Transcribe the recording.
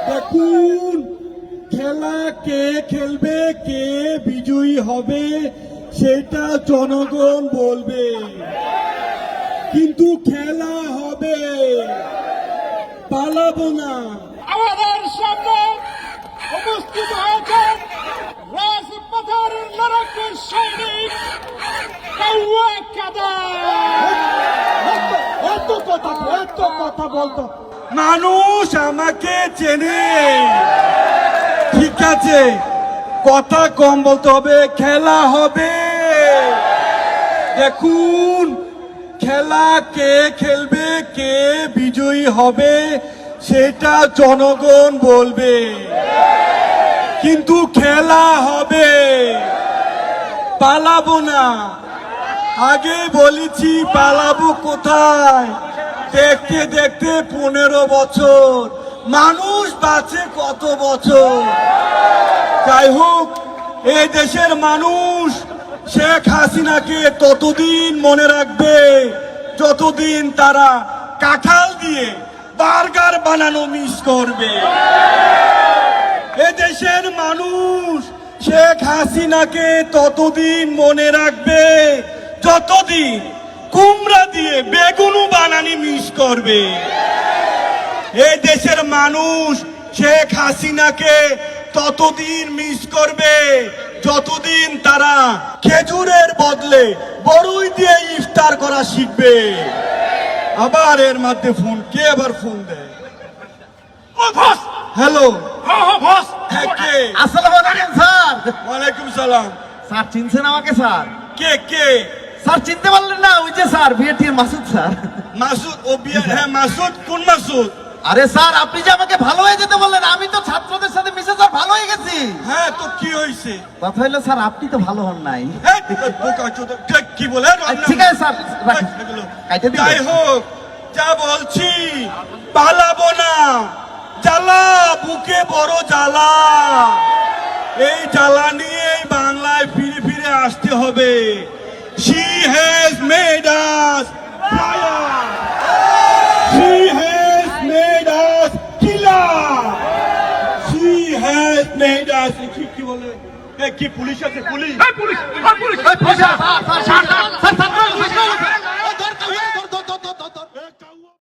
দেখুন, খেলা কে খেলবে, কে বিজয়ী হবে সেটা জনগণ বলবে, কিন্তু খেলা হবে, পালাবো না। আমাদের সামনে উপস্থিত হয়েছেন রাজপথের লড়াকু সৈনিক কাউয়া কাদের। এত কথা বলতো মানুষ আমাকে চেনে, ঠিক আছে, কথা কম বলতে হবে, খেলা হবে। দেখুন, খেলা কে খেলবে, কে বিজয়ী হবে সেটা জনগণ বলবে, কিন্তু খেলা হবে, পালাবো না। আগে বলেছি পালাবো কোথায়, দেখতে দেখতে 15 বছর, মানুষ বাঁচে কত বছর। যাই হোক, এই দেশের মানুষ শেখ হাসিনাকে ততদিন মনে রাখবে যতদিন তারা কাঁঠাল দিয়ে বার্গার বানানো মিস করবে। এ দেশের মানুষ শেখ হাসিনাকে ততদিন মনে রাখবে যতদিন কুমড়া দিয়ে বেগুনু বানানি মিস করবে। এই দেশের মানুষ শেখ হাসিনাকে ততদিন মিস করবে যতদিন তারা খেজুরের বদলে বড়ই দিয়ে ইফতার করা শিখবে। আবার এর মধ্যে ফোন, কে আবার ফোন দেয়? হ্যালো, কে? আসসালামু আলাইকুম স্যার। ওয়ালাইকুম সালাম। স্যার চিনছেন আমাকে স্যার? কে? স্যার চিনতে পারলেন না? ওই যে স্যার বিএটির মাসুদ স্যার। মাসুদ? ও বিয়ে? হ্যাঁ মাসুদ। কোন মাসুদ? আরে স্যার, আপনি যে আমাকে ভালো হয়ে যেতে বললেন, আমি তো ছাত্রদের সাথে মিশে স্যার ভালো হয়ে গেছি। হ্যাঁ, তো কি হয়েছে? কথা হলো স্যার, আপনি তো ভালো হন নাই। কি বলে? ঠিক আছে স্যার, কাইটে দিন। যাই হোক, যা বলছি, পালাবো না। জ্বালা বুকে বড় জ্বালা, এই জ্বালা নিয়ে বাংলায় ফিরে ফিরে আসতে হবে। She has made us fire. She has made us killer. She has made us কি বলে? কি পুলিশ আছে? Police police